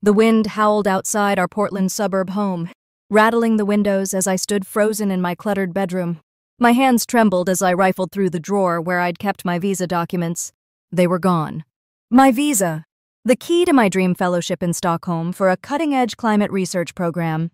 The wind howled outside our Portland suburb home, rattling the windows as I stood frozen in my cluttered bedroom. My hands trembled as I rifled through the drawer where I'd kept my visa documents. They were gone. My visa, the key to my dream fellowship in Stockholm for a cutting-edge climate research program,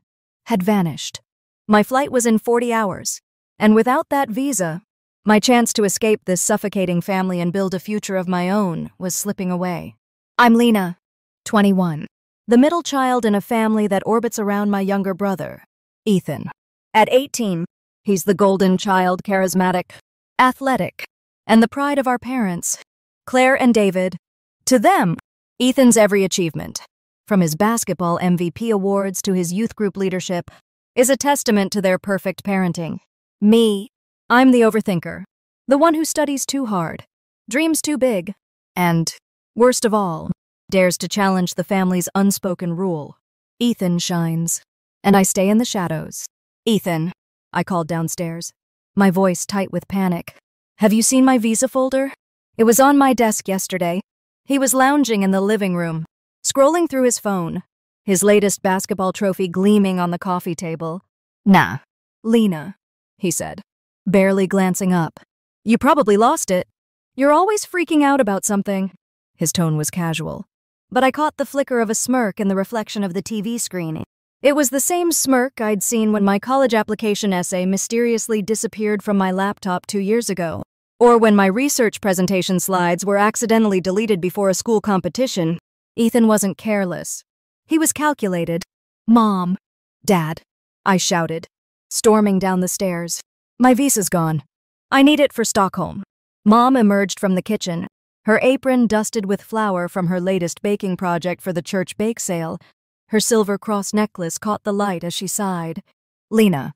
had vanished. My flight was in 40 hours, and without that visa, my chance to escape this suffocating family and build a future of my own was slipping away. I'm Lena, 21, the middle child in a family that orbits around my younger brother, Ethan. At 18, he's the golden child, charismatic, athletic, and the pride of our parents, Claire and David. To them, Ethan's every achievement, from his basketball MVP awards to his youth group leadership, is a testament to their perfect parenting. Me, I'm the overthinker, the one who studies too hard, dreams too big, and, worst of all, dares to challenge the family's unspoken rule. Ethan shines, and I stay in the shadows. Ethan, I called downstairs, my voice tight with panic. Have you seen my visa folder? It was on my desk yesterday. He was lounging in the living room, scrolling through his phone, his latest basketball trophy gleaming on the coffee table. Nah, Lena, he said, barely glancing up. You probably lost it. You're always freaking out about something. His tone was casual, but I caught the flicker of a smirk in the reflection of the TV screen. It was the same smirk I'd seen when my college application essay mysteriously disappeared from my laptop 2 years ago, or when my research presentation slides were accidentally deleted before a school competition. Ethan wasn't careless. He was calculated. Mom, Dad, I shouted, storming down the stairs. My visa's gone. I need it for Stockholm. Mom emerged from the kitchen, her apron dusted with flour from her latest baking project for the church bake sale. Her silver cross necklace caught the light as she sighed. Lena,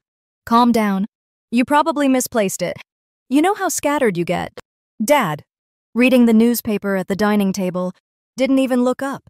calm down. You probably misplaced it. You know how scattered you get. Dad, reading the newspaper at the dining table, didn't even look up.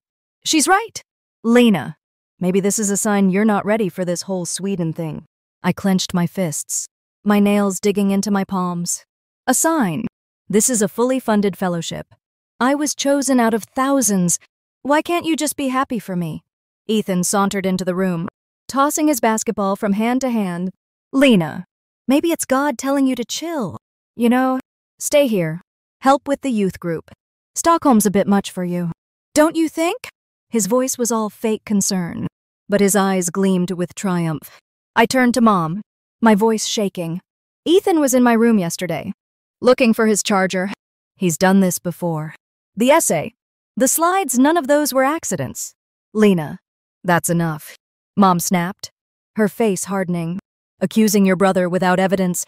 She's right. Lena, maybe this is a sign you're not ready for this whole Sweden thing. I clenched my fists, my nails digging into my palms. A sign. This is a fully funded fellowship. I was chosen out of thousands. Why can't you just be happy for me? Ethan sauntered into the room, tossing his basketball from hand to hand. Lena, maybe it's God telling you to chill. You know, stay here. Help with the youth group. Stockholm's a bit much for you. Don't you think? His voice was all fake concern, but his eyes gleamed with triumph. I turned to Mom, my voice shaking. Ethan was in my room yesterday, looking for his charger. He's done this before. The essay, the slides, none of those were accidents. Lena, that's enough. Mom snapped, her face hardening. Accusing your brother without evidence.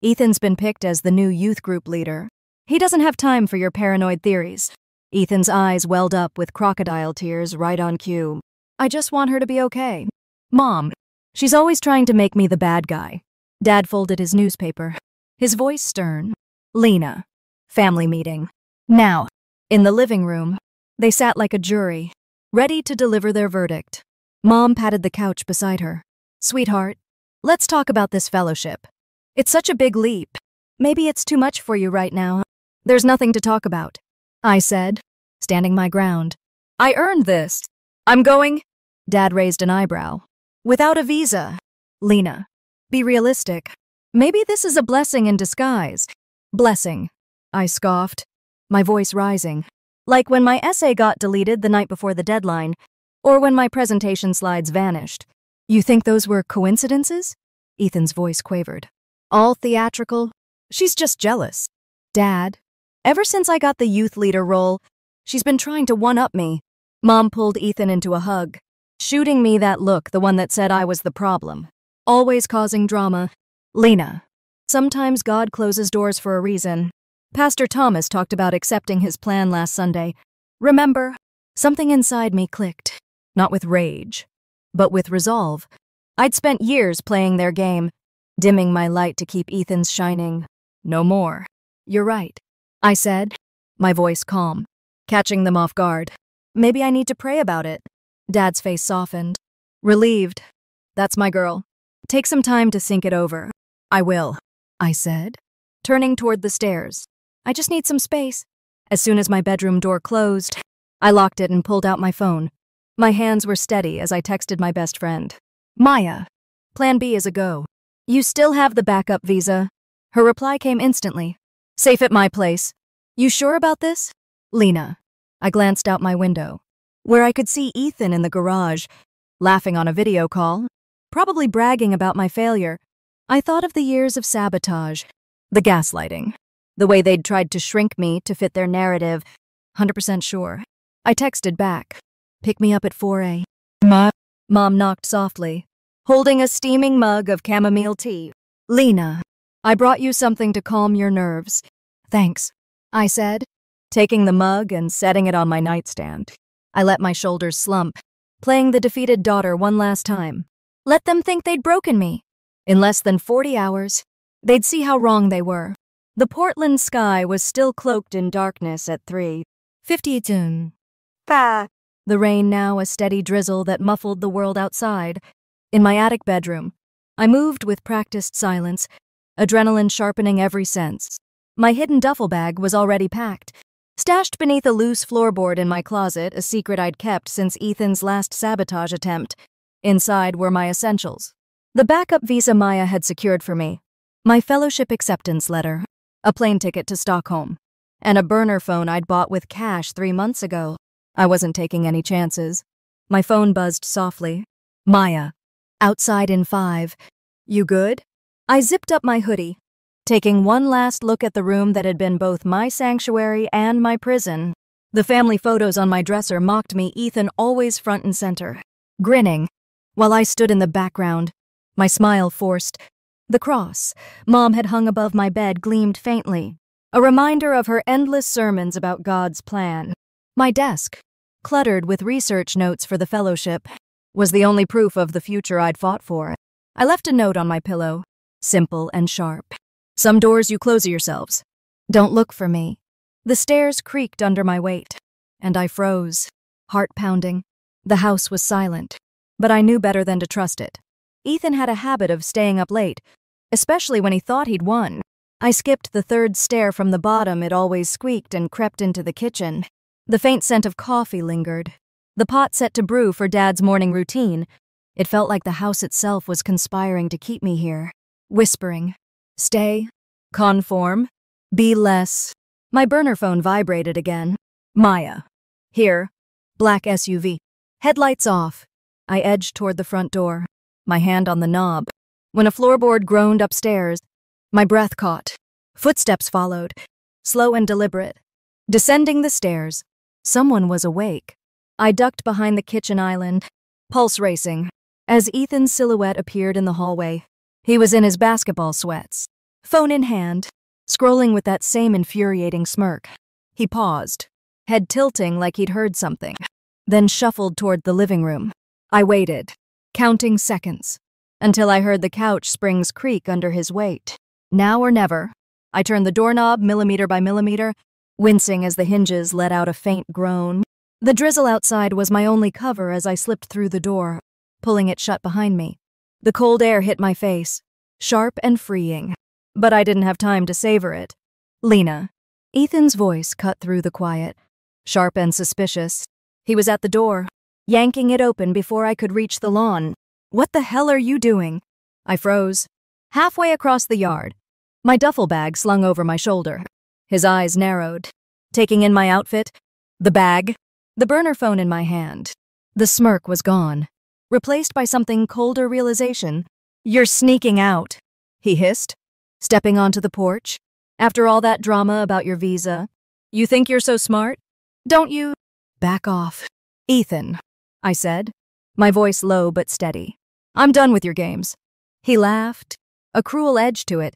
Ethan's been picked as the new youth group leader. He doesn't have time for your paranoid theories. Ethan's eyes welled up with crocodile tears right on cue. I just want her to be okay. Mom, she's always trying to make me the bad guy. Dad folded his newspaper, his voice stern. Lena, family meeting. Now, in the living room, they sat like a jury, ready to deliver their verdict. Mom patted the couch beside her. Sweetheart, let's talk about this fellowship. It's such a big leap. Maybe it's too much for you right now. There's nothing to talk about, I said, standing my ground. I earned this. I'm going. Dad raised an eyebrow. Without a visa. Lena, be realistic. Maybe this is a blessing in disguise. Blessing, I scoffed, my voice rising. Like when my essay got deleted the night before the deadline, or when my presentation slides vanished. You think those were coincidences? Ethan's voice quavered. All theatrical? She's just jealous. Dad, ever since I got the youth leader role, she's been trying to one-up me. Mom pulled Ethan into a hug, shooting me that look, the one that said I was the problem. Always causing drama. Lena, sometimes God closes doors for a reason. Pastor Thomas talked about accepting his plan last Sunday. Remember? Something inside me clicked. Not with rage, but with resolve. I'd spent years playing their game, dimming my light to keep Ethan's shining. No more. You're right, I said, my voice calm, catching them off guard. Maybe I need to pray about it. Dad's face softened. Relieved. That's my girl. Take some time to think it over. I will, I said, turning toward the stairs. I just need some space. As soon as my bedroom door closed, I locked it and pulled out my phone. My hands were steady as I texted my best friend. Maya. Plan B is a go. You still have the backup visa? Her reply came instantly. Safe at my place. You sure about this? Lena. I glanced out my window, where I could see Ethan in the garage, laughing on a video call, probably bragging about my failure. I thought of the years of sabotage, the gaslighting, the way they'd tried to shrink me to fit their narrative. 100% sure. I texted back. Pick me up at 4 a.m. Mom knocked softly, holding a steaming mug of chamomile tea. Lena, I brought you something to calm your nerves. Thanks, I said, taking the mug and setting it on my nightstand. I let my shoulders slump, playing the defeated daughter one last time. Let them think they'd broken me. In less than 40 hours, they'd see how wrong they were. The Portland sky was still cloaked in darkness at 3:50. The rain now a steady drizzle that muffled the world outside. In my attic bedroom, I moved with practiced silence, adrenaline sharpening every sense. My hidden duffel bag was already packed, stashed beneath a loose floorboard in my closet, a secret I'd kept since Ethan's last sabotage attempt. Inside were my essentials. The backup visa Maya had secured for me, my fellowship acceptance letter, a plane ticket to Stockholm, and a burner phone I'd bought with cash 3 months ago. I wasn't taking any chances. My phone buzzed softly. Maya. Outside in 5. You good? I zipped up my hoodie, taking one last look at the room that had been both my sanctuary and my prison. The family photos on my dresser mocked me, Ethan always front and center, grinning, while I stood in the background, my smile forced. The cross Mom had hung above my bed gleamed faintly, a reminder of her endless sermons about God's plan. My desk, cluttered with research notes for the fellowship, was the only proof of the future I'd fought for. I left a note on my pillow, simple and sharp. Some doors you close yourselves. Don't look for me. The stairs creaked under my weight, and I froze, heart pounding. The house was silent, but I knew better than to trust it. Ethan had a habit of staying up late, especially when he thought he'd won. I skipped the third stair from the bottom it always squeaked and crept into the kitchen. The faint scent of coffee lingered, the pot set to brew for Dad's morning routine. It felt like the house itself was conspiring to keep me here, whispering, stay, conform, be less. My burner phone vibrated again. Maya. Here. Black SUV. Headlights off. I edged toward the front door, my hand on the knob, when a floorboard groaned upstairs. My breath caught. Footsteps followed, slow and deliberate. Descending the stairs, someone was awake. I ducked behind the kitchen island, pulse racing, as Ethan's silhouette appeared in the hallway. He was in his basketball sweats, phone in hand, scrolling with that same infuriating smirk. He paused, head tilting like he'd heard something, then shuffled toward the living room. I waited, counting seconds, until I heard the couch springs creak under his weight. Now or never. I turned the doorknob millimeter by millimeter, wincing as the hinges let out a faint groan. The drizzle outside was my only cover as I slipped through the door, pulling it shut behind me. The cold air hit my face, sharp and freeing, but I didn't have time to savor it. Lena. Ethan's voice cut through the quiet, sharp and suspicious. He was at the door, yanking it open before I could reach the lawn. What the hell are you doing? I froze, halfway across the yard, my duffel bag slung over my shoulder. His eyes narrowed, taking in my outfit, the bag, the burner phone in my hand. The smirk was gone, replaced by something colder realization. You're sneaking out, he hissed, stepping onto the porch. After all that drama about your visa, you think you're so smart? Don't you? Back off. Ethan, I said, my voice low but steady. I'm done with your games. He laughed, a cruel edge to it,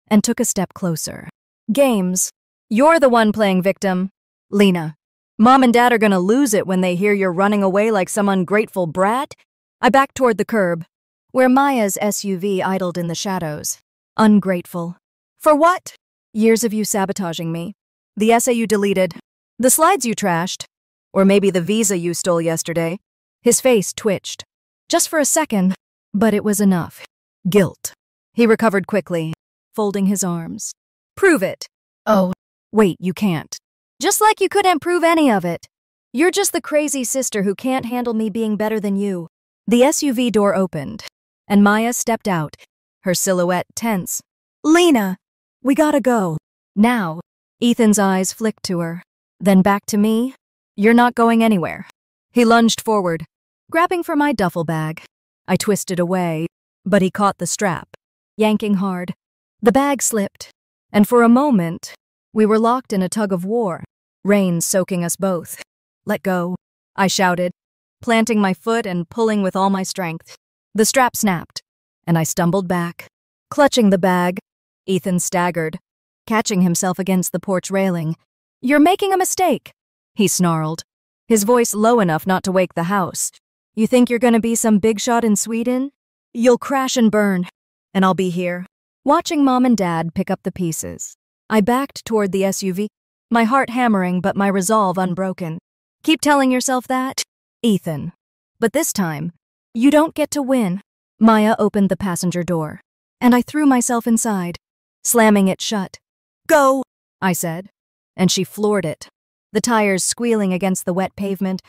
and took a step closer. Games? You're the one playing victim. Lena. Mom and Dad are gonna lose it when they hear you're running away like some ungrateful brat. I backed toward the curb, where Maya's SUV idled in the shadows. Ungrateful. For what? Years of you sabotaging me. The essay you deleted. The slides you trashed. Or maybe the visa you stole yesterday. His face twitched. Just for a second, but it was enough. Guilt. He recovered quickly, folding his arms. Prove it. Oh, wait, you can't. Just like you couldn't prove any of it. You're just the crazy sister who can't handle me being better than you. The SUV door opened, and Maya stepped out, her silhouette tense. Lena, we gotta go. Now. Ethan's eyes flicked to her, then back to me. You're not going anywhere. He lunged forward, grabbing for my duffel bag. I twisted away, but he caught the strap, yanking hard. The bag slipped, and for a moment, we were locked in a tug of war, rain soaking us both. Let go, I shouted, planting my foot and pulling with all my strength. The strap snapped, and I stumbled back. Clutching the bag, Ethan staggered, catching himself against the porch railing. You're making a mistake, he snarled, his voice low enough not to wake the house. You think you're gonna be some big shot in Sweden? You'll crash and burn, and I'll be here, watching Mom and Dad pick up the pieces. I backed toward the SUV, my heart hammering but my resolve unbroken. Keep telling yourself that, Ethan. But this time, you don't get to win. Maya opened the passenger door, and I threw myself inside, slamming it shut. Go, I said, and she floored it, the tires squealing against the wet pavement.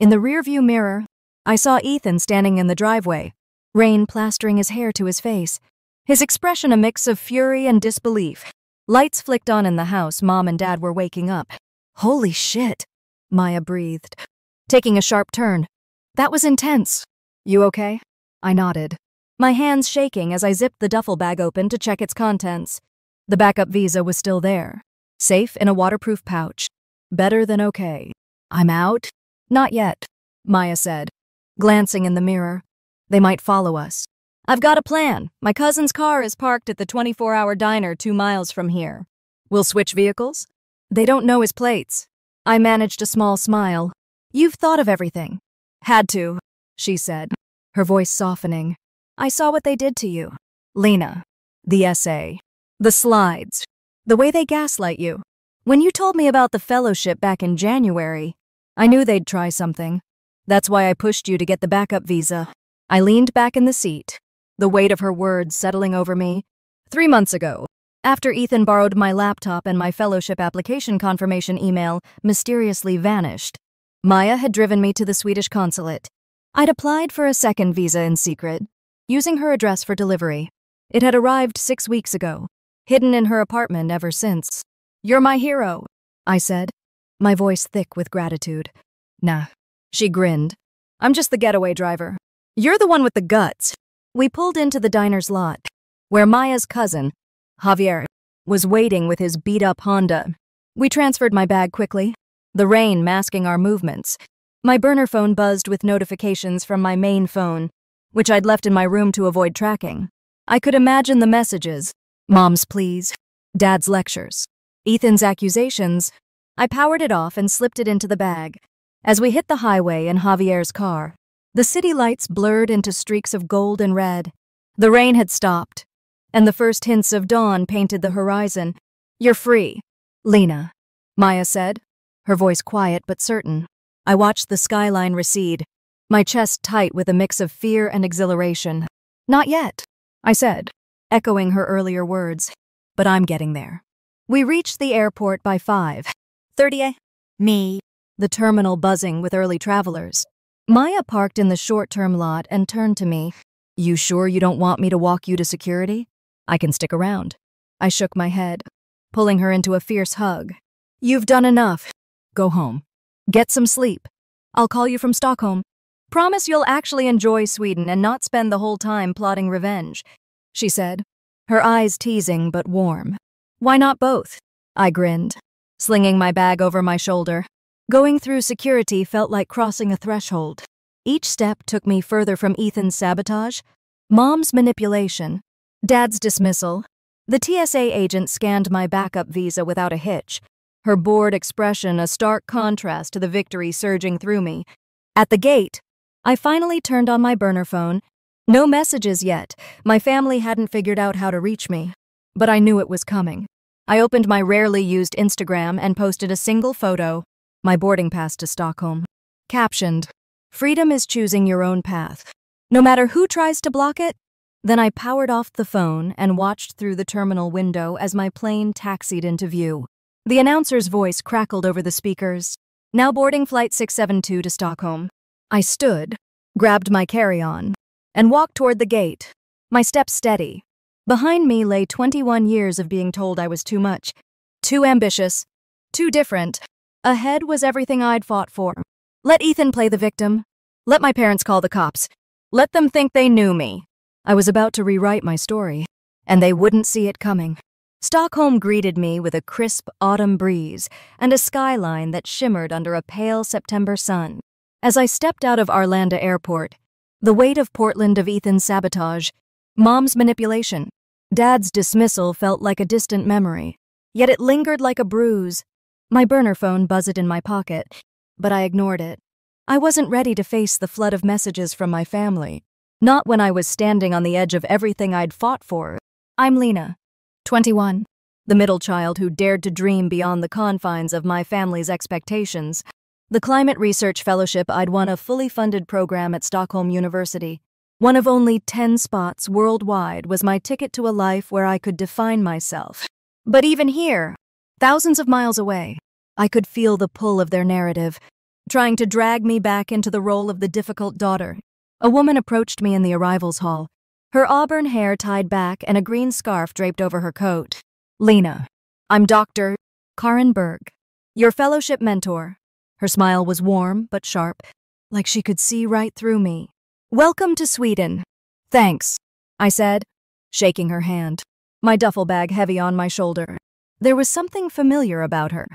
In the rearview mirror, I saw Ethan standing in the driveway, rain plastering his hair to his face, his expression a mix of fury and disbelief. Lights flicked on in the house. Mom and Dad were waking up. Holy shit, Maya breathed, taking a sharp turn. That was intense. You okay? I nodded, my hands shaking as I zipped the duffel bag open to check its contents. The backup visa was still there, safe in a waterproof pouch. Better than okay. I'm out? Not yet, Maya said, glancing in the mirror. They might follow us. I've got a plan. My cousin's car is parked at the 24-hour diner 2 miles from here. We'll switch vehicles? They don't know his plates. I managed a small smile. You've thought of everything. Had to, she said, her voice softening. I saw what they did to you. Lena. The essay. The slides. The way they gaslight you. When you told me about the fellowship back in January, I knew they'd try something. That's why I pushed you to get the backup visa. I leaned back in the seat, the weight of her words settling over me. 3 months ago, after Ethan borrowed my laptop and my fellowship application confirmation email mysteriously vanished, Maya had driven me to the Swedish consulate. I'd applied for a second visa in secret, using her address for delivery. It had arrived 6 weeks ago, hidden in her apartment ever since. You're my hero, I said, my voice thick with gratitude. Nah, she grinned. I'm just the getaway driver. You're the one with the guts. We pulled into the diner's lot, where Maya's cousin, Javier, was waiting with his beat-up Honda. We transferred my bag quickly, the rain masking our movements. My burner phone buzzed with notifications from my main phone, which I'd left in my room to avoid tracking. I could imagine the messages. Mom's pleas, Dad's lectures, Ethan's accusations. I powered it off and slipped it into the bag. As we hit the highway in Javier's car, the city lights blurred into streaks of gold and red. The rain had stopped, and the first hints of dawn painted the horizon. You're free, Lena, Maya said, her voice quiet but certain. I watched the skyline recede, my chest tight with a mix of fear and exhilaration. Not yet, I said, echoing her earlier words, but I'm getting there. We reached the airport by 5:30 Me, the terminal buzzing with early travelers. Maya parked in the short-term lot and turned to me. You sure you don't want me to walk you to security? I can stick around. I shook my head, pulling her into a fierce hug. You've done enough. Go home. Get some sleep. I'll call you from Stockholm. Promise you'll actually enjoy Sweden and not spend the whole time plotting revenge, she said, her eyes teasing but warm. Why not both? I grinned, slinging my bag over my shoulder. Going through security felt like crossing a threshold. Each step took me further from Ethan's sabotage, Mom's manipulation, Dad's dismissal. The TSA agent scanned my backup visa without a hitch, her bored expression a stark contrast to the victory surging through me. At the gate, I finally turned on my burner phone. No messages yet. My family hadn't figured out how to reach me, but I knew it was coming. I opened my rarely used Instagram and posted a single photo, my boarding pass to Stockholm. Captioned, "Freedom is choosing your own path, no matter who tries to block it." Then I powered off the phone and watched through the terminal window as my plane taxied into view. The announcer's voice crackled over the speakers. Now boarding flight 672 to Stockholm. I stood, grabbed my carry-on, and walked toward the gate, my steps steady. Behind me lay 21 years of being told I was too much, too ambitious, too different. Ahead was everything I'd fought for. Let Ethan play the victim. Let my parents call the cops. Let them think they knew me. I was about to rewrite my story, and they wouldn't see it coming. Stockholm greeted me with a crisp autumn breeze and a skyline that shimmered under a pale September sun. As I stepped out of Arlanda Airport, the weight of Portland of Ethan's sabotage, Mom's manipulation, Dad's dismissal felt like a distant memory, yet it lingered like a bruise. My burner phone buzzed in my pocket, but I ignored it. I wasn't ready to face the flood of messages from my family, not when I was standing on the edge of everything I'd fought for. I'm Lena, 21, the middle child who dared to dream beyond the confines of my family's expectations. The Climate Research Fellowship I'd won a fully funded program at Stockholm University. One of only 10 spots worldwide was my ticket to a life where I could define myself. But even here, thousands of miles away, I could feel the pull of their narrative, trying to drag me back into the role of the difficult daughter. A woman approached me in the arrivals hall, her auburn hair tied back and a green scarf draped over her coat. Lena, I'm Dr. Karin Berg, your fellowship mentor. Her smile was warm but sharp, like she could see right through me. Welcome to Sweden. Thanks, I said, shaking her hand, my duffel bag heavy on my shoulder. There was something familiar about her,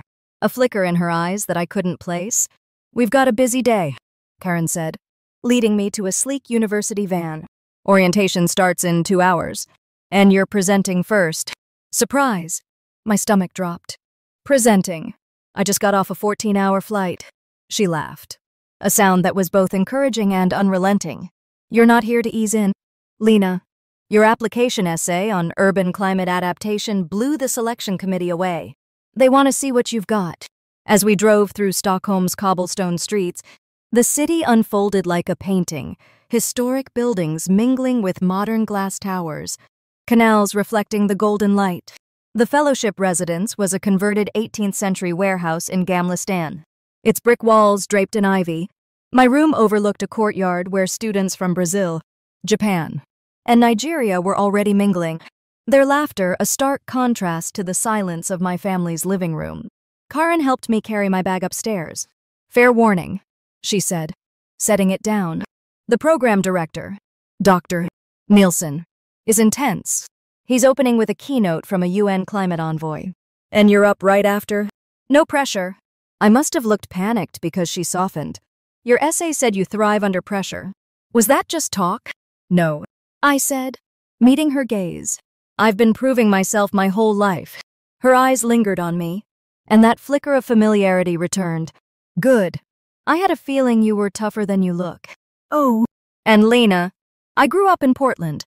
a flicker in her eyes that I couldn't place. We've got a busy day, Karin said, leading me to a sleek university van. Orientation starts in 2 hours, and you're presenting first. Surprise! My stomach dropped. Presenting. I just got off a 14-hour flight. She laughed, a sound that was both encouraging and unrelenting. You're not here to ease in. Lena, your application essay on urban climate adaptation blew the selection committee away. They want to see what you've got. As we drove through Stockholm's cobblestone streets, the city unfolded like a painting, historic buildings mingling with modern glass towers, canals reflecting the golden light. The fellowship residence was a converted 18th century warehouse in Gamla stan, its brick walls draped in ivy. My room overlooked a courtyard where students from Brazil, Japan, and Nigeria were already mingling, their laughter a stark contrast to the silence of my family's living room. Karin helped me carry my bag upstairs. Fair warning, she said, setting it down. The program director, Dr. Nielsen, is intense. He's opening with a keynote from a UN climate envoy. And you're up right after? No pressure. I must have looked panicked because she softened. Your essay said you thrive under pressure. Was that just talk? No, I said, meeting her gaze. I've been proving myself my whole life. Her eyes lingered on me, and that flicker of familiarity returned. Good. I had a feeling you were tougher than you look. Oh. And Lena, I grew up in Portland.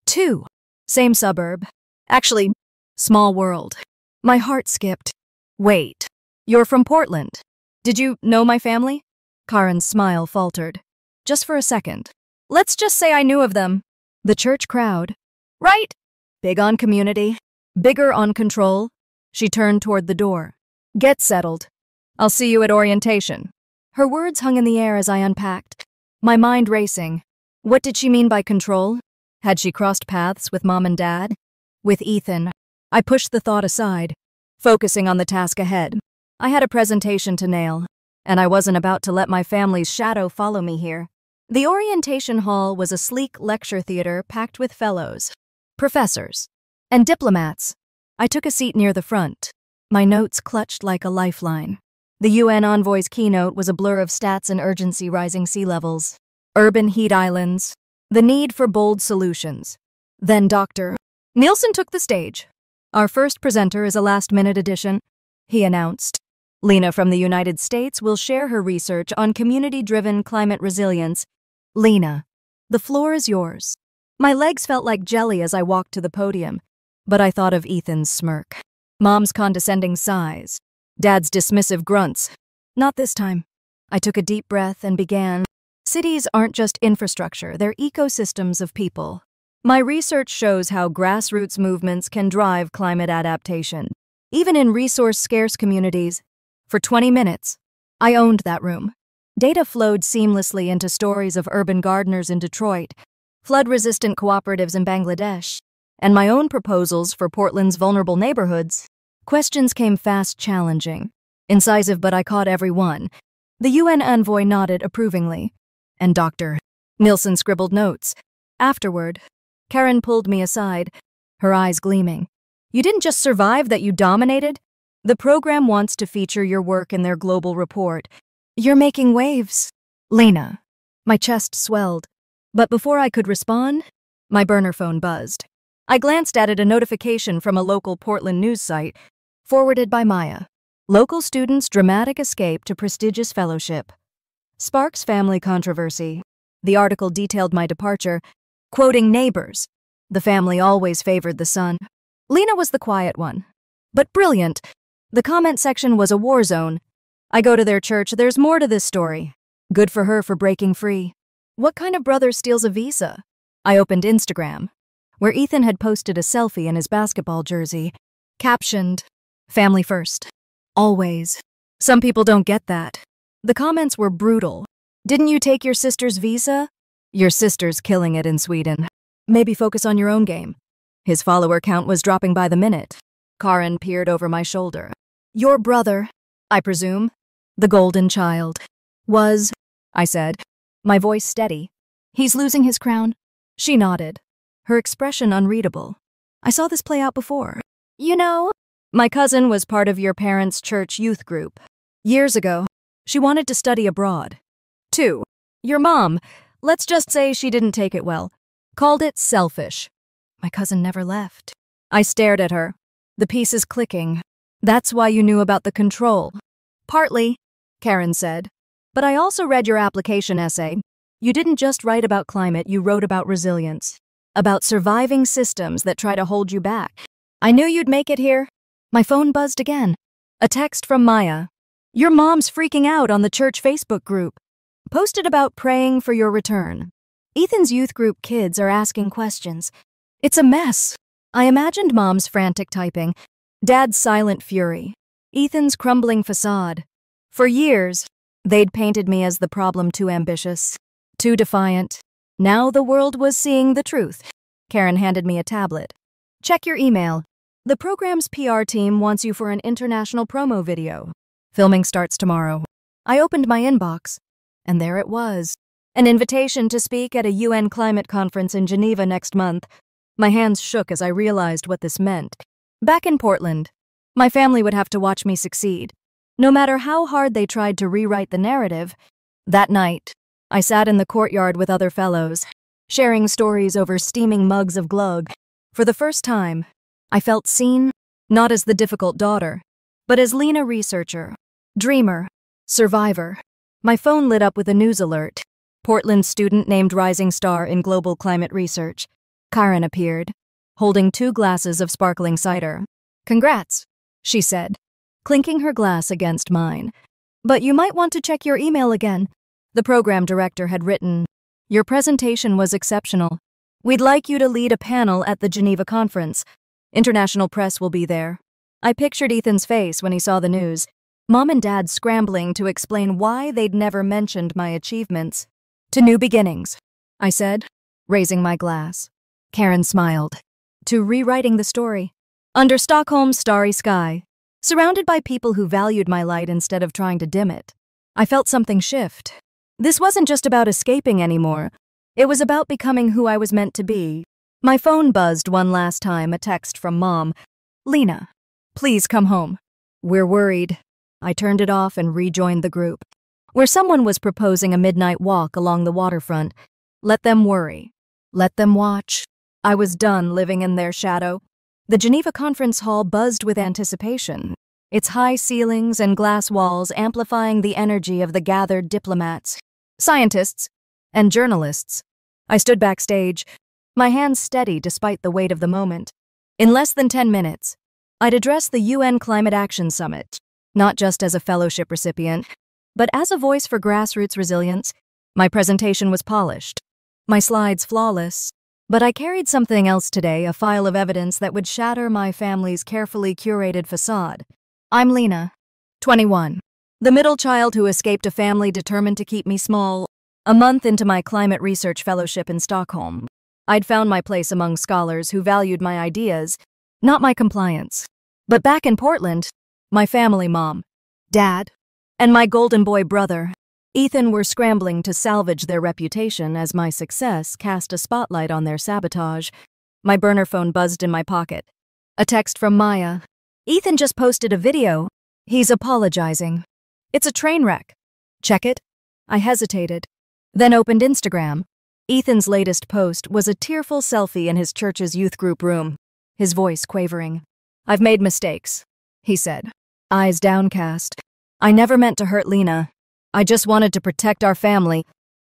Too. Same suburb. Actually, small world. My heart skipped. Wait, you're from Portland. Did you know my family? Karin's smile faltered. Just for a second. Let's just say I knew of them. The church crowd. Right? Big on community. Bigger on control. She turned toward the door. Get settled. I'll see you at orientation. Her words hung in the air as I unpacked, my mind racing. What did she mean by control? Had she crossed paths with Mom and Dad? With Ethan? I pushed the thought aside, focusing on the task ahead. I had a presentation to nail, and I wasn't about to let my family's shadow follow me here. The orientation hall was a sleek lecture theater packed with fellows, professors, and diplomats. I took a seat near the front, my notes clutched like a lifeline. The UN envoy's keynote was a blur of stats and urgency: rising sea levels, urban heat islands, the need for bold solutions. Then Dr. Nielsen took the stage. Our first presenter is a last-minute addition, he announced. Lena from the United States will share her research on community-driven climate resilience. Lena, the floor is yours. My legs felt like jelly as I walked to the podium, but I thought of Ethan's smirk, Mom's condescending sighs, Dad's dismissive grunts. Not this time. I took a deep breath and began. Cities aren't just infrastructure, they're ecosystems of people. My research shows how grassroots movements can drive climate adaptation, even in resource-scarce communities. For 20 minutes, I owned that room. Data flowed seamlessly into stories of urban gardeners in Detroit, flood-resistant cooperatives in Bangladesh, and my own proposals for Portland's vulnerable neighborhoods. Questions came fast, challenging, incisive, but I caught every one. The UN envoy nodded approvingly, and Dr. Nilsson scribbled notes. Afterward, Karen pulled me aside, her eyes gleaming. You didn't just survive, that you dominated? The program wants to feature your work in their global report. You're making waves. Lena. My chest swelled. But before I could respond, my burner phone buzzed. I glanced at it, a notification from a local Portland news site, forwarded by Maya. Local students' dramatic escape to prestigious fellowship. Sparks family controversy. The article detailed my departure, quoting neighbors. The family always favored the son. Lena was the quiet one, but brilliant. The comment section was a war zone. I go to their church, there's more to this story. Good for her for breaking free. What kind of brother steals a visa? I opened Instagram, where Ethan had posted a selfie in his basketball jersey, captioned, "Family first. Always." Some people don't get that. The comments were brutal. Didn't you take your sister's visa? Your sister's killing it in Sweden. Maybe focus on your own game. His follower count was dropping by the minute. Karen peered over my shoulder. Your brother, I presume, the golden child, was, I said, my voice steady. He's losing his crown. She nodded, her expression unreadable. I saw this play out before. You know, my cousin was part of your parents' church youth group. Years ago, she wanted to study abroad. 2. Your mom, let's just say she didn't take it well, called it selfish. My cousin never left. I stared at her, the pieces clicking. That's why you knew about the control. Partly, Karen said. But I also read your application essay. You didn't just write about climate, you wrote about resilience. About surviving systems that try to hold you back. I knew you'd make it here. My phone buzzed again. A text from Maya. Your mom's freaking out on the church Facebook group. Posted about praying for your return. Ethan's youth group kids are asking questions. It's a mess. I imagined Mom's frantic typing, Dad's silent fury, Ethan's crumbling facade. For years, they'd painted me as the problem, too ambitious, too defiant. Now the world was seeing the truth. Karen handed me a tablet. Check your email. The program's PR team wants you for an international promo video. Filming starts tomorrow. I opened my inbox, and there it was. An invitation to speak at a UN climate conference in Geneva next month. My hands shook as I realized what this meant. Back in Portland, my family would have to watch me succeed. No matter how hard they tried to rewrite the narrative. That night, I sat in the courtyard with other fellows, sharing stories over steaming mugs of glug. For the first time, I felt seen, not as the difficult daughter, but as Lena, researcher, dreamer, survivor. My phone lit up with a news alert. Portland student named rising star in global climate research. Karen appeared, holding 2 glasses of sparkling cider. Congrats, she said, clinking her glass against mine. But you might want to check your email again. The program director had written, your presentation was exceptional. We'd like you to lead a panel at the Geneva conference. International press will be there. I pictured Ethan's face when he saw the news. Mom and Dad scrambling to explain why they'd never mentioned my achievements. To new beginnings, I said, raising my glass. Karen smiled. To rewriting the story. Under Stockholm's starry sky, surrounded by people who valued my light instead of trying to dim it. I felt something shift. This wasn't just about escaping anymore. It was about becoming who I was meant to be. My phone buzzed one last time, a text from Mom. Lena, please come home. We're worried. I turned it off and rejoined the group, where someone was proposing a midnight walk along the waterfront. Let them worry. Let them watch. I was done living in their shadow. The Geneva conference hall buzzed with anticipation, its high ceilings and glass walls amplifying the energy of the gathered diplomats, scientists, and journalists. I stood backstage, my hands steady despite the weight of the moment. In less than 10 minutes, I'd address the UN Climate Action Summit, not just as a fellowship recipient, but as a voice for grassroots resilience. My presentation was polished, my slides flawless, but I carried something else today, a file of evidence that would shatter my family's carefully curated facade. I'm Lena, 21, The middle child who escaped a family determined to keep me small. A month into my climate research fellowship in Stockholm, I'd found my place among scholars who valued my ideas, not my compliance. But back in Portland, my family, mom, dad, and my golden boy brother, Ethan, were scrambling to salvage their reputation as my success cast a spotlight on their sabotage. My burner phone buzzed in my pocket. A text from Maya. Ethan just posted a video. He's apologizing. It's a train wreck. Check it? I hesitated, then opened Instagram. Ethan's latest post was a tearful selfie in his church's youth group room, his voice quavering. "I've made mistakes," he said, eyes downcast. "I never meant to hurt Lena. I just wanted to protect our family.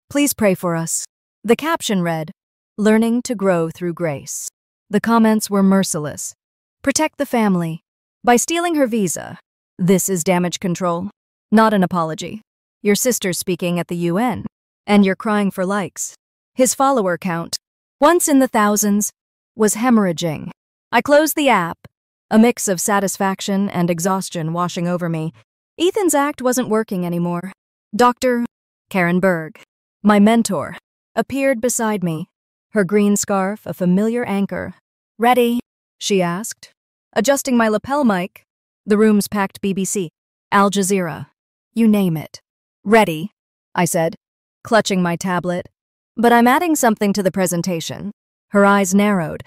Please pray for us." The caption read, "Learning to grow through grace." The comments were merciless. "Protect the family by stealing her visa. This is damage control, not an apology. Your sister's speaking at the UN, and you're crying for likes." His follower count, once in the thousands, was hemorrhaging. I closed the app, a mix of satisfaction and exhaustion washing over me. Ethan's act wasn't working anymore. Dr. Karen Berg, my mentor, appeared beside me, her green scarf a familiar anchor. "Ready?" she asked, adjusting my lapel mic. The room's packed. BBC, Al Jazeera, you name it. "Ready," I said, clutching my tablet. "But I'm adding something to the presentation." Her eyes narrowed,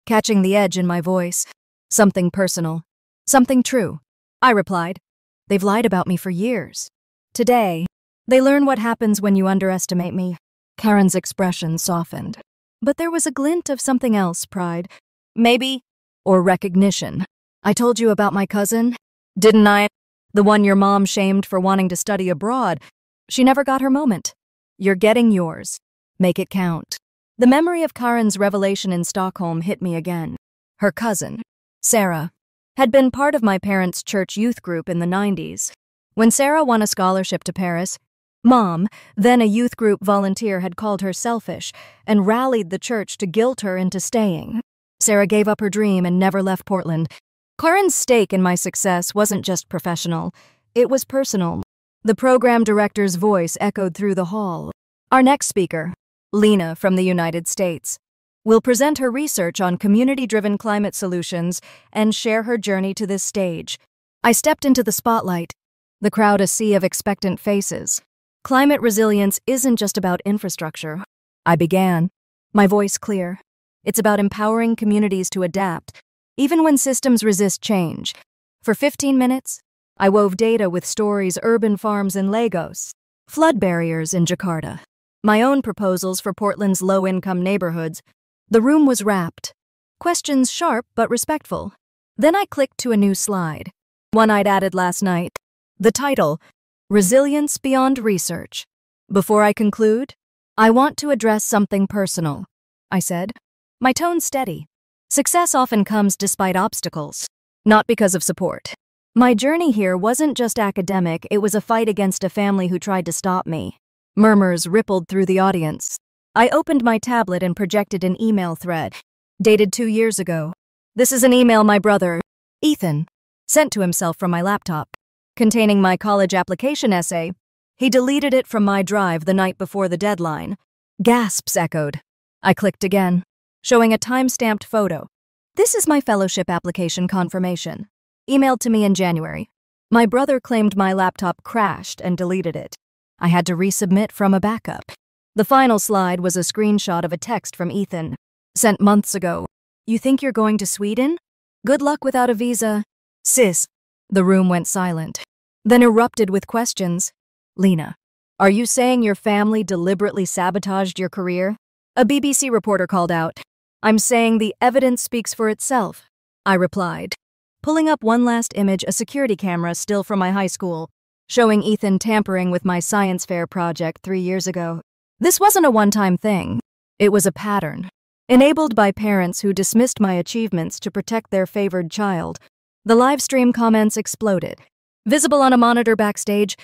catching the edge in my voice. "Something personal. Something true," I replied. "They've lied about me for years. Today, they learn what happens when you underestimate me." Karen's expression softened. But there was a glint of something else, pride, maybe, or recognition. "I told you about my cousin, didn't I? The one your mom shamed for wanting to study abroad. She never got her moment. You're getting yours. Make it count." The memory of Karen's revelation in Stockholm hit me again. Her cousin, Sarah, had been part of my parents' church youth group in the 90s. When Sarah won a scholarship to Paris, Mom, then a youth group volunteer, had called her selfish and rallied the church to guilt her into staying. Sarah gave up her dream and never left Portland. Karen's stake in my success wasn't just professional, it was personal. The program director's voice echoed through the hall. "Our next speaker, Lena from the United States, will present her research on community-driven climate solutions and share her journey to this stage." I stepped into the spotlight, the crowd a sea of expectant faces. "Climate resilience isn't just about infrastructure," I began, my voice clear. "It's about empowering communities to adapt, even when systems resist change." For 15 minutes, I wove data with stories, urban farms in Lagos, flood barriers in Jakarta, my own proposals for Portland's low-income neighborhoods. The room was rapt, questions sharp but respectful. Then I clicked to a new slide, one I'd added last night. The title, "Resilience Beyond Research." "Before I conclude, I want to address something personal," I said, my tone steady. "Success often comes despite obstacles, not because of support. My journey here wasn't just academic, it was a fight against a family who tried to stop me." Murmurs rippled through the audience. I opened my tablet and projected an email thread, dated 2 years ago. "This is an email my brother, Ethan, sent to himself from my laptop, containing my college application essay. He deleted it from my drive the night before the deadline." Gasps echoed. I clicked again, showing a time-stamped photo. "This is my fellowship application confirmation, emailed to me in January. My brother claimed my laptop crashed and deleted it. I had to resubmit from a backup." The final slide was a screenshot of a text from Ethan, sent months ago. "You think you're going to Sweden? Good luck without a visa, sis." The room went silent, then erupted with questions. "Lena, are you saying your family deliberately sabotaged your career?" A BBC reporter called out. "I'm saying the evidence speaks for itself," I replied, pulling up one last image, a security camera still from my high school, showing Ethan tampering with my science fair project 3 years ago. This wasn't a one-time thing. It was a pattern, enabled by parents who dismissed my achievements to protect their favored child. The live stream comments exploded. Visible on a monitor backstage,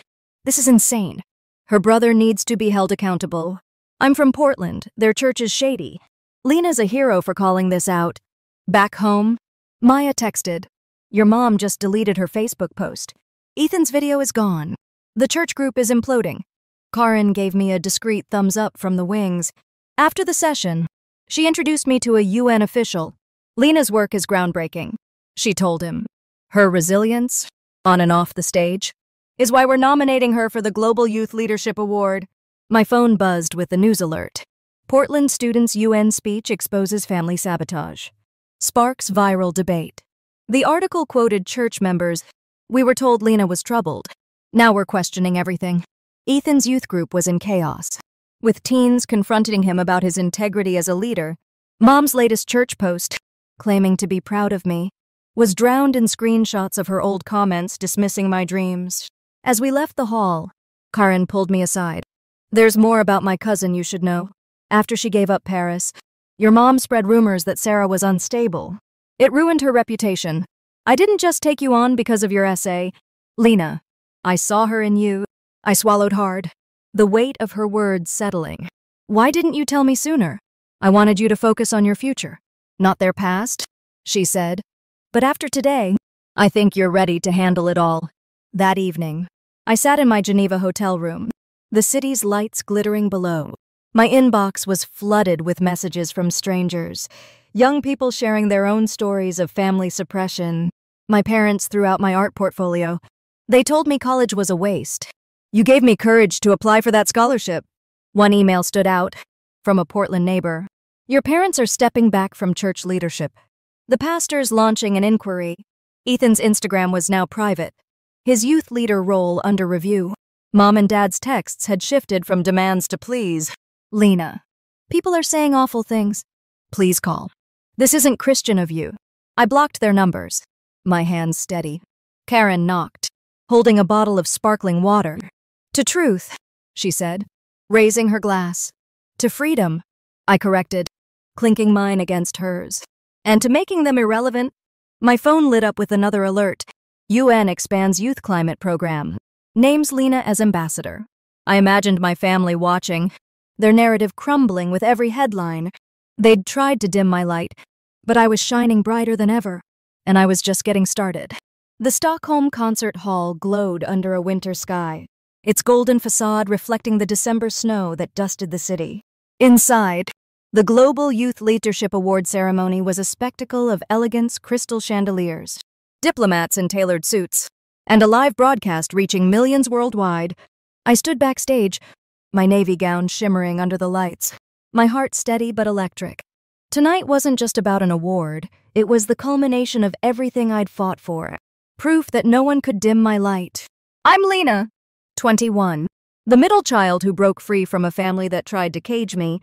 "This is insane. Her brother needs to be held accountable. I'm from Portland. Their church is shady. Lena's a hero for calling this out." Back home, Maya texted, "Your mom just deleted her Facebook post. Ethan's video is gone." The church group is imploding. Karen gave me a discreet thumbs up from the wings. After the session, she introduced me to a UN official. Lena's work is groundbreaking, she told him. Her resilience, on and off the stage, is why we're nominating her for the Global Youth Leadership Award. My phone buzzed with the news alert. Portland student's UN speech exposes family sabotage. Sparks viral debate. The article quoted church members. We were told Lena was troubled. Now we're questioning everything. Ethan's youth group was in chaos, with teens confronting him about his integrity as a leader. Mom's latest church post, claiming to be proud of me, was drowned in screenshots of her old comments dismissing my dreams. As we left the hall, Karen pulled me aside. There's more about my cousin you should know. After she gave up Paris, your mom spread rumors that Sarah was unstable. It ruined her reputation. I didn't just take you on because of your essay. Lena, I saw her in you. I swallowed hard, the weight of her words settling. Why didn't you tell me sooner? I wanted you to focus on your future, not their past, she said. But after today, I think you're ready to handle it all. That evening, I sat in my Geneva hotel room, the city's lights glittering below. My inbox was flooded with messages from strangers, young people sharing their own stories of family suppression. My parents threw out my art portfolio. They told me college was a waste. You gave me courage to apply for that scholarship. One email stood out, from a Portland neighbor. Your parents are stepping back from church leadership. The pastor's launching an inquiry. Ethan's Instagram was now private. His youth leader role under review. Mom and Dad's texts had shifted from demands to pleas. Lena, people are saying awful things. Please call. This isn't Christian of you. I blocked their numbers. My hands steady. Karen knocked, holding a bottle of sparkling water. To truth, she said, raising her glass. To freedom, I corrected, clinking mine against hers. And to making them irrelevant, my phone lit up with another alert. UN expands youth climate program. Names Lena as ambassador. I imagined my family watching, their narrative crumbling with every headline. They'd tried to dim my light, but I was shining brighter than ever, and I was just getting started. The Stockholm Concert Hall glowed under a winter sky, its golden facade reflecting the December snow that dusted the city. Inside, the Global Youth Leadership Award ceremony was a spectacle of elegant crystal chandeliers, diplomats in tailored suits, and a live broadcast reaching millions worldwide. I stood backstage, my navy gown shimmering under the lights, my heart steady but electric. Tonight wasn't just about an award, it was the culmination of everything I'd fought for. Proof that no one could dim my light. I'm Lena, 21, the middle child who broke free from a family that tried to cage me.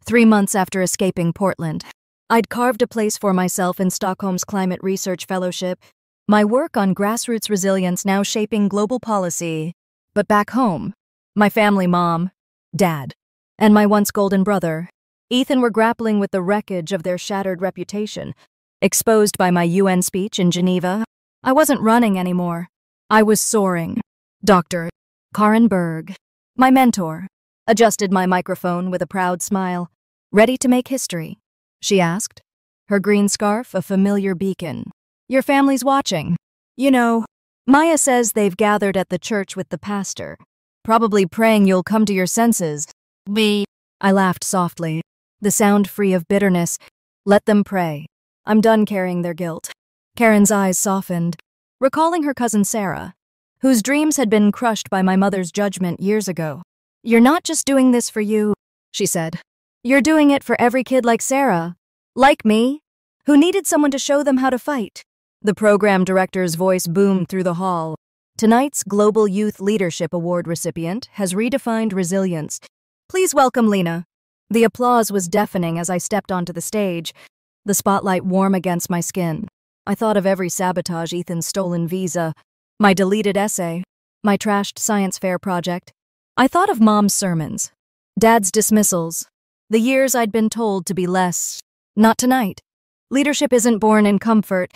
3 months after escaping Portland, I'd carved a place for myself in Stockholm's Climate Research Fellowship, my work on grassroots resilience now shaping global policy. But back home, my family mom, dad, and my once golden brother, Ethan, were grappling with the wreckage of their shattered reputation. Exposed by my UN speech in Geneva, I wasn't running anymore. I was soaring. Dr. Karen Berg, my mentor, adjusted my microphone with a proud smile. Ready to make history? She asked, her green scarf a familiar beacon. Your family's watching. You know, Maya says they've gathered at the church with the pastor, probably praying you'll come to your senses. I laughed softly, the sound free of bitterness. Let them pray. I'm done carrying their guilt. Karen's eyes softened, recalling her cousin Sarah, whose dreams had been crushed by my mother's judgment years ago. You're not just doing this for you, she said. You're doing it for every kid like Sarah, like me, who needed someone to show them how to fight. The program director's voice boomed through the hall. Tonight's Global Youth Leadership Award recipient has redefined resilience. Please welcome Lena. The applause was deafening as I stepped onto the stage, the spotlight warm against my skin. I thought of every sabotage, Ethan's stolen visa, my deleted essay, my trashed science fair project. I thought of Mom's sermons, Dad's dismissals, the years I'd been told to be less. Not tonight. Leadership isn't born in comfort.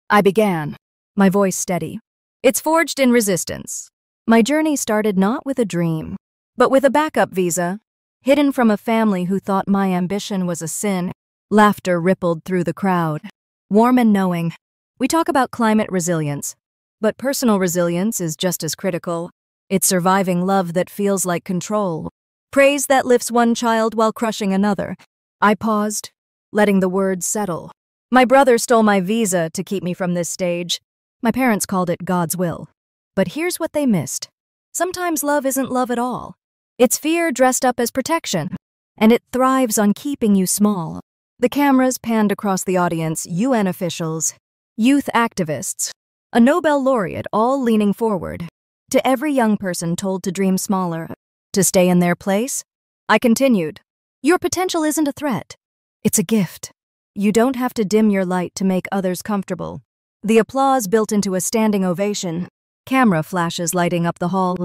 I began, my voice steady. It's forged in resistance. My journey started not with a dream, but with a backup visa, hidden from a family who thought my ambition was a sin. Laughter rippled through the crowd, warm and knowing. We talk about climate resilience, but personal resilience is just as critical. It's surviving love that feels like control. Praise that lifts one child while crushing another. I paused, letting the words settle. My brother stole my visa to keep me from this stage. My parents called it God's will. But here's what they missed. Sometimes love isn't love at all. It's fear dressed up as protection, and it thrives on keeping you small. The cameras panned across the audience, UN officials, youth activists, a Nobel laureate, all leaning forward. To every young person told to dream smaller, to stay in their place, I continued. Your potential isn't a threat. It's a gift. You don't have to dim your light to make others comfortable. The applause built into a standing ovation, camera flashes lighting up the hall.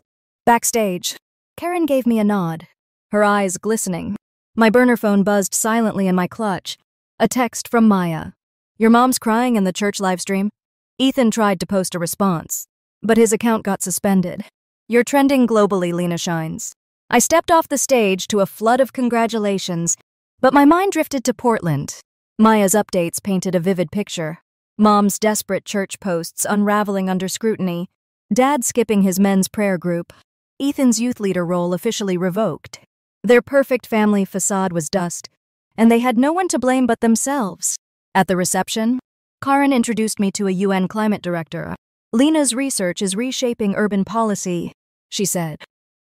Backstage, Karen gave me a nod, her eyes glistening. My burner phone buzzed silently in my clutch. A text from Maya. Your mom's crying in the church livestream? Ethan tried to post a response, but his account got suspended. You're trending globally, Lena Shines. I stepped off the stage to a flood of congratulations, but my mind drifted to Portland. Maya's updates painted a vivid picture. Mom's desperate church posts unraveling under scrutiny. Dad skipping his men's prayer group. Ethan's youth leader role officially revoked. Their perfect family facade was dust, and they had no one to blame but themselves. At the reception, Karen introduced me to a UN climate director. Lena's research is reshaping urban policy, she said.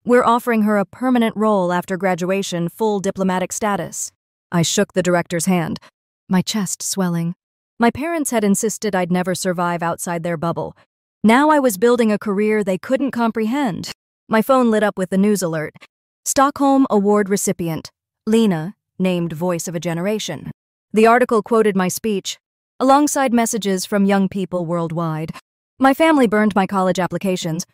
We're offering her a permanent role after graduation, full diplomatic status. I shook the director's hand, my chest swelling. My parents had insisted I'd never survive outside their bubble. Now I was building a career they couldn't comprehend. My phone lit up with the news alert. Stockholm Award recipient, Lena, named Voice of a Generation. The article quoted my speech, alongside messages from young people worldwide. My family burned my college applications.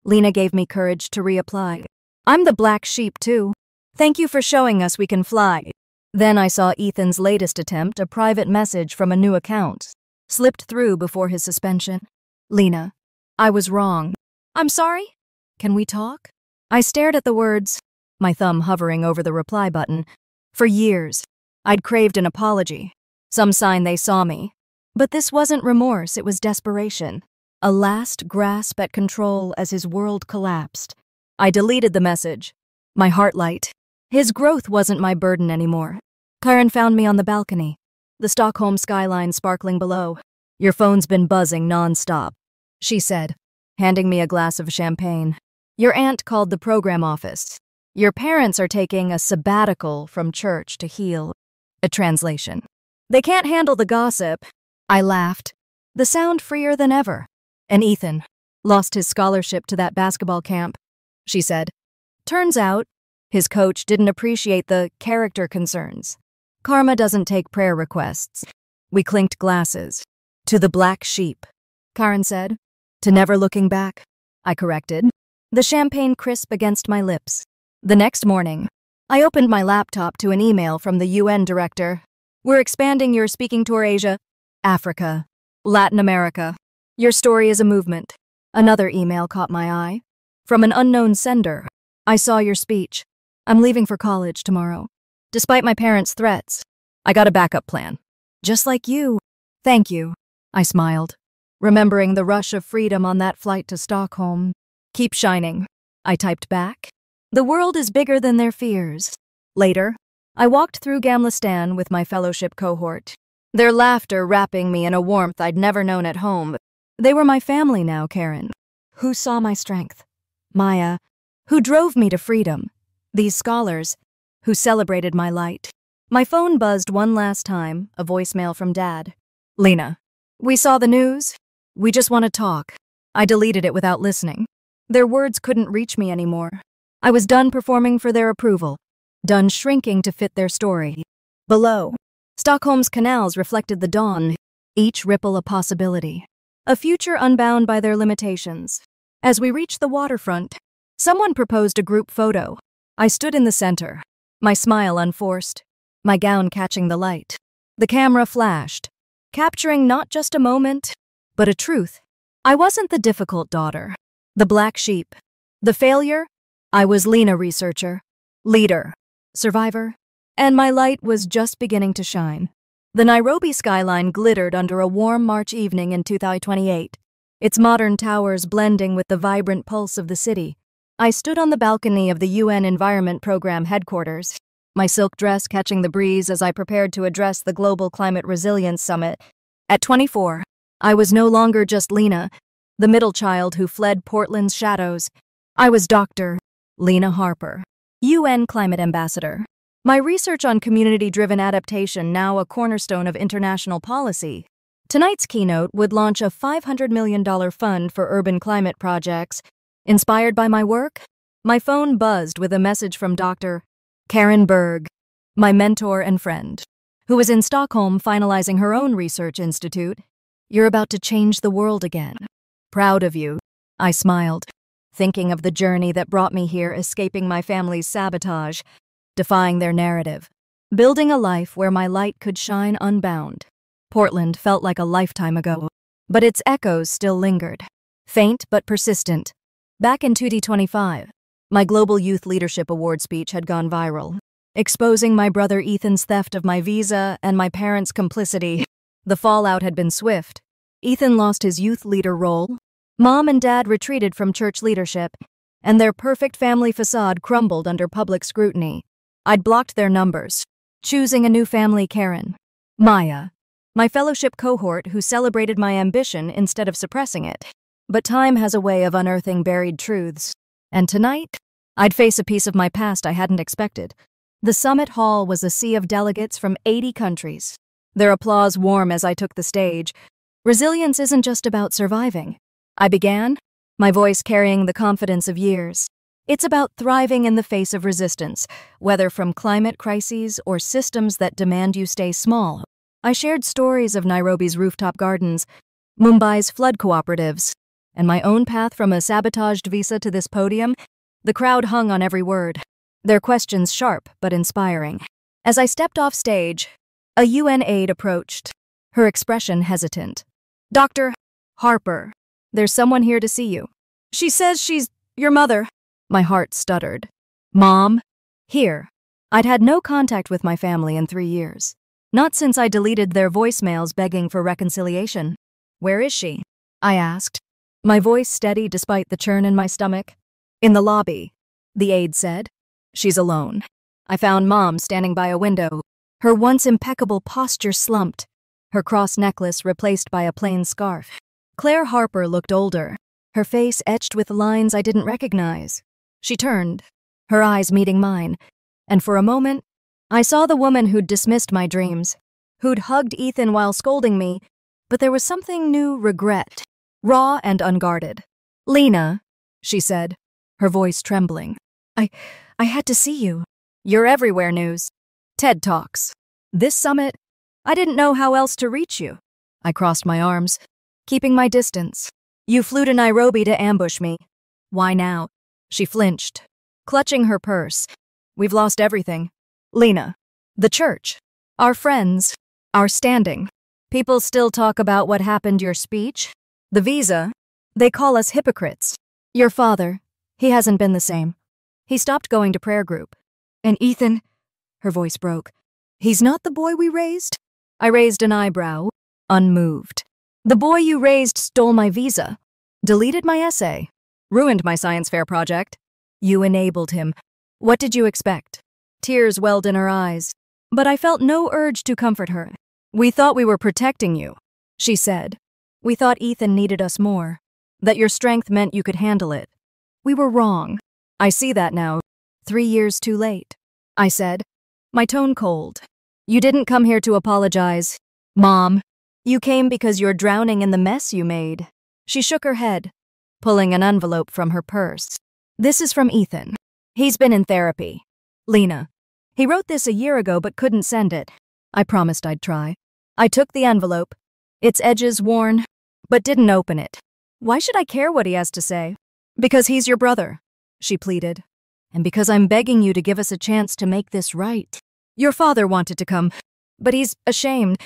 Lena gave me courage to reapply. I'm the black sheep, too. Thank you for showing us we can fly. Then I saw Ethan's latest attempt, a private message from a new account. Slipped through before his suspension. Lena, I was wrong. I'm sorry? Can we talk? I stared at the words, my thumb hovering over the reply button. For years, I'd craved an apology, some sign they saw me. But this wasn't remorse, it was desperation. A last grasp at control as his world collapsed. I deleted the message, my heart light. His growth wasn't my burden anymore. Karen found me on the balcony, the Stockholm skyline sparkling below. Your phone's been buzzing nonstop, she said, handing me a glass of champagne. Your aunt called the program office. Your parents are taking a sabbatical from church to heal. A translation. They can't handle the gossip. I laughed, the sound freer than ever. And Ethan lost his scholarship to that basketball camp, she said. Turns out, his coach didn't appreciate the character concerns. Karma doesn't take prayer requests. We clinked glasses. To the black sheep, Karen said. To never looking back, I corrected. The champagne crisp against my lips. The next morning, I opened my laptop to an email from the UN director. We're expanding your speaking tour Asia, Africa, Latin America. Your story is a movement. Another email caught my eye. From an unknown sender. I saw your speech. I'm leaving for college tomorrow. Despite my parents' threats, I got a backup plan. Just like you. Thank you, I smiled, remembering the rush of freedom on that flight to Stockholm. Keep shining, I typed back. The world is bigger than their fears. Later, I walked through Gamla with my fellowship cohort, their laughter wrapping me in a warmth I'd never known at home. They were my family now, Karen, who saw my strength. Maya, who drove me to freedom. These scholars, who celebrated my light. My phone buzzed one last time, a voicemail from Dad. Lena, we saw the news. We just want to talk. I deleted it without listening. Their words couldn't reach me anymore. I was done performing for their approval, done shrinking to fit their story. Below, Stockholm's canals reflected the dawn, each ripple a possibility, a future unbound by their limitations. As we reached the waterfront, someone proposed a group photo. I stood in the center, my smile unforced, my gown catching the light. The camera flashed, capturing not just a moment, but a truth. I wasn't the difficult daughter, the black sheep, the failure. I was Lena, researcher, leader, survivor, and my light was just beginning to shine. The Nairobi skyline glittered under a warm March evening in 2028, its modern towers blending with the vibrant pulse of the city. I stood on the balcony of the UN Environment Program headquarters, my silk dress catching the breeze as I prepared to address the Global Climate Resilience Summit. At 24, I was no longer just Lena, the middle child who fled Portland's shadows. I was Dr. Lena Harper, UN Climate Ambassador. My research on community-driven adaptation now a cornerstone of international policy. Tonight's keynote would launch a $500 million fund for urban climate projects. Inspired by my work, my phone buzzed with a message from Dr. Karen Berg, my mentor and friend, who was in Stockholm finalizing her own research institute. "You're about to change the world again. Proud of you," I smiled, thinking of the journey that brought me here, escaping my family's sabotage, defying their narrative, building a life where my light could shine unbound. Portland felt like a lifetime ago, but its echoes still lingered, faint but persistent. Back in 2025, my Global Youth Leadership Award speech had gone viral, exposing my brother Ethan's theft of my visa and my parents' complicity. The fallout had been swift. Ethan lost his youth leader role. Mom and Dad retreated from church leadership, and their perfect family facade crumbled under public scrutiny. I'd blocked their numbers, choosing a new family, Karen. Maya, my fellowship cohort who celebrated my ambition instead of suppressing it. But time has a way of unearthing buried truths. And tonight, I'd face a piece of my past I hadn't expected. The summit hall was a sea of delegates from 80 countries, their applause warm as I took the stage. Resilience isn't just about surviving. I began, my voice carrying the confidence of years. It's about thriving in the face of resistance, whether from climate crises or systems that demand you stay small. I shared stories of Nairobi's rooftop gardens, Mumbai's flood cooperatives, and my own path from a sabotaged visa to this podium. The crowd hung on every word, their questions sharp but inspiring. As I stepped off stage, a UN aide approached, her expression hesitant. "Dr. Harper, there's someone here to see you. She says she's your mother." My heart stuttered. "Mom?" Here. I'd had no contact with my family in 3 years. Not since I deleted their voicemails begging for reconciliation. "Where is she?" I asked, my voice steady despite the churn in my stomach. "In the lobby," the aide said. "She's alone." I found Mom standing by a window, her once impeccable posture slumped, her cross necklace replaced by a plain scarf. Claire Harper looked older, her face etched with lines I didn't recognize. She turned, her eyes meeting mine, and for a moment, I saw the woman who'd dismissed my dreams, who'd hugged Ethan while scolding me, but there was something new: regret, raw and unguarded. "Lena," she said, her voice trembling. I had to see you. You're everywhere news. TED Talks. This summit, I didn't know how else to reach you." I crossed my arms, keeping my distance. "You flew to Nairobi to ambush me. Why now?" She flinched, clutching her purse. "We've lost everything. Lena. The church. Our friends. Our standing. People still talk about what happened, your speech. The visa. They call us hypocrites. Your father, he hasn't been the same. He stopped going to prayer group. And Ethan," her voice broke, "he's not the boy we raised?" I raised an eyebrow, unmoved. "The boy you raised stole my visa, deleted my essay, ruined my science fair project. You enabled him. What did you expect?" Tears welled in her eyes, but I felt no urge to comfort her. "We thought we were protecting you," she said. "We thought Ethan needed us more, that your strength meant you could handle it. We were wrong. I see that now. 3 years too late," I said, my tone cold. "You didn't come here to apologize, Mom. You came because you're drowning in the mess you made." She shook her head, pulling an envelope from her purse. "This is from Ethan. He's been in therapy. Lena. He wrote this a year ago but couldn't send it. I promised I'd try." I took the envelope, its edges worn, but didn't open it. "Why should I care what he has to say?" "Because he's your brother," she pleaded. "And because I'm begging you to give us a chance to make this right. Your father wanted to come, but he's ashamed.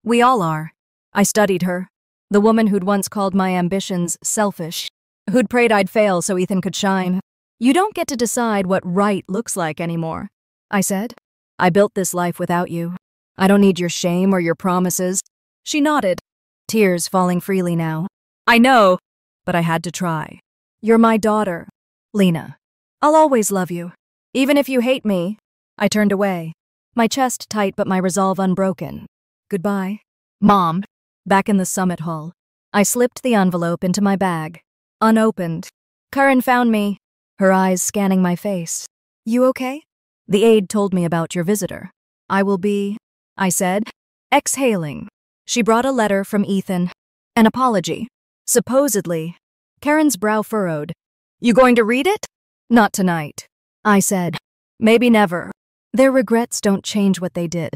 We all are." I studied her, the woman who'd once called my ambitions selfish, who'd prayed I'd fail so Ethan could shine. "You don't get to decide what right looks like anymore," I said. "I built this life without you. I don't need your shame or your promises." She nodded, tears falling freely now. "I know, but I had to try. You're my daughter, Lena." I'll always love you. Even if you hate me. I turned away, my chest tight but my resolve unbroken. Goodbye. Mom. Back in the summit hall, I slipped the envelope into my bag. Unopened. Karen found me, her eyes scanning my face. You okay? The aide told me about your visitor. I will be, I said, exhaling. She brought a letter from Ethan. An apology. Supposedly. Karen's brow furrowed. You going to read it? Not tonight. I said. Maybe never. Their regrets don't change what they did.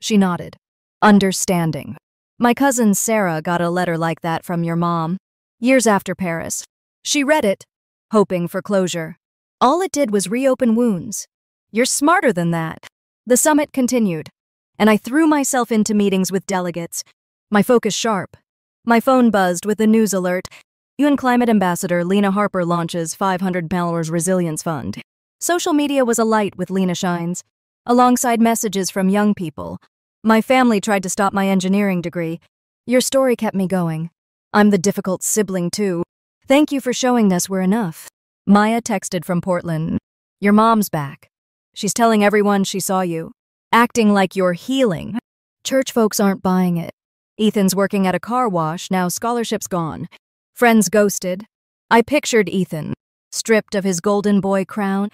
She nodded. Understanding. My cousin Sarah got a letter like that from your mom. Years after Paris. She read it, hoping for closure. All it did was reopen wounds. You're smarter than that. The summit continued, and I threw myself into meetings with delegates, my focus sharp. My phone buzzed with a news alert. UN Climate Ambassador Lena Harper launches $500 Resilience Fund. Social media was alight with Lena Shines, alongside messages from young people. My family tried to stop my engineering degree. Your story kept me going. I'm the difficult sibling, too. Thank you for showing us we're enough. Maya texted from Portland. Your mom's back. She's telling everyone she saw you, acting like you're healing. Church folks aren't buying it. Ethan's working at a car wash, now scholarship's gone. Friends ghosted. I pictured Ethan, stripped of his golden boy crown,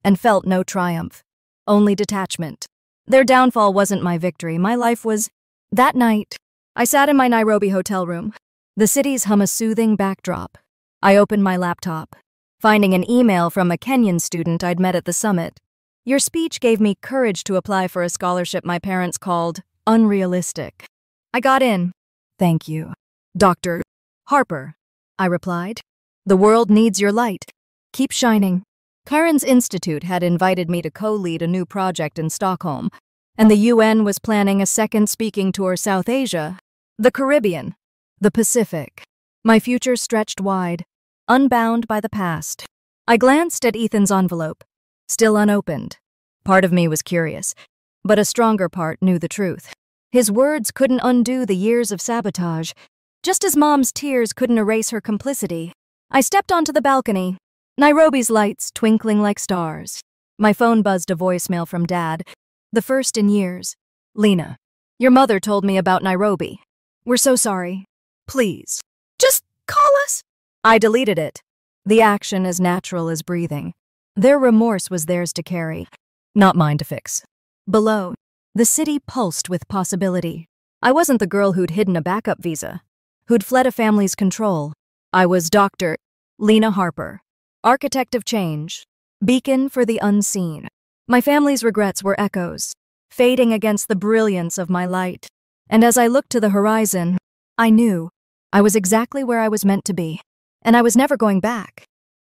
and felt no triumph, only detachment. Their downfall wasn't my victory, my life was. That night, I sat in my Nairobi hotel room. The cities hum a soothing backdrop. I opened my laptop, finding an email from a Kenyan student I'd met at the summit. Your speech gave me courage to apply for a scholarship my parents called unrealistic. I got in. Thank you. Dr. Harper, I replied. The world needs your light. Keep shining. Karen's Institute had invited me to co-lead a new project in Stockholm, and the UN was planning a second speaking tour South Asia, the Caribbean, the Pacific. My future stretched wide, unbound by the past. I glanced at Ethan's envelope, still unopened. Part of me was curious, but a stronger part knew the truth. His words couldn't undo the years of sabotage, just as Mom's tears couldn't erase her complicity. I stepped onto the balcony, Nairobi's lights twinkling like stars. My phone buzzed a voicemail from Dad, the first in years. Lena, your mother told me about Nairobi. We're so sorry. Please, just call us. I deleted it. The action as natural as breathing. Their remorse was theirs to carry, not mine to fix. Below, the city pulsed with possibility. I wasn't the girl who'd hidden a backup visa, who'd fled a family's control. I was Dr. Lena Harper, architect of change, beacon for the unseen. My family's regrets were echoes, fading against the brilliance of my light. And as I looked to the horizon, I knew I was exactly where I was meant to be, and I was never going back.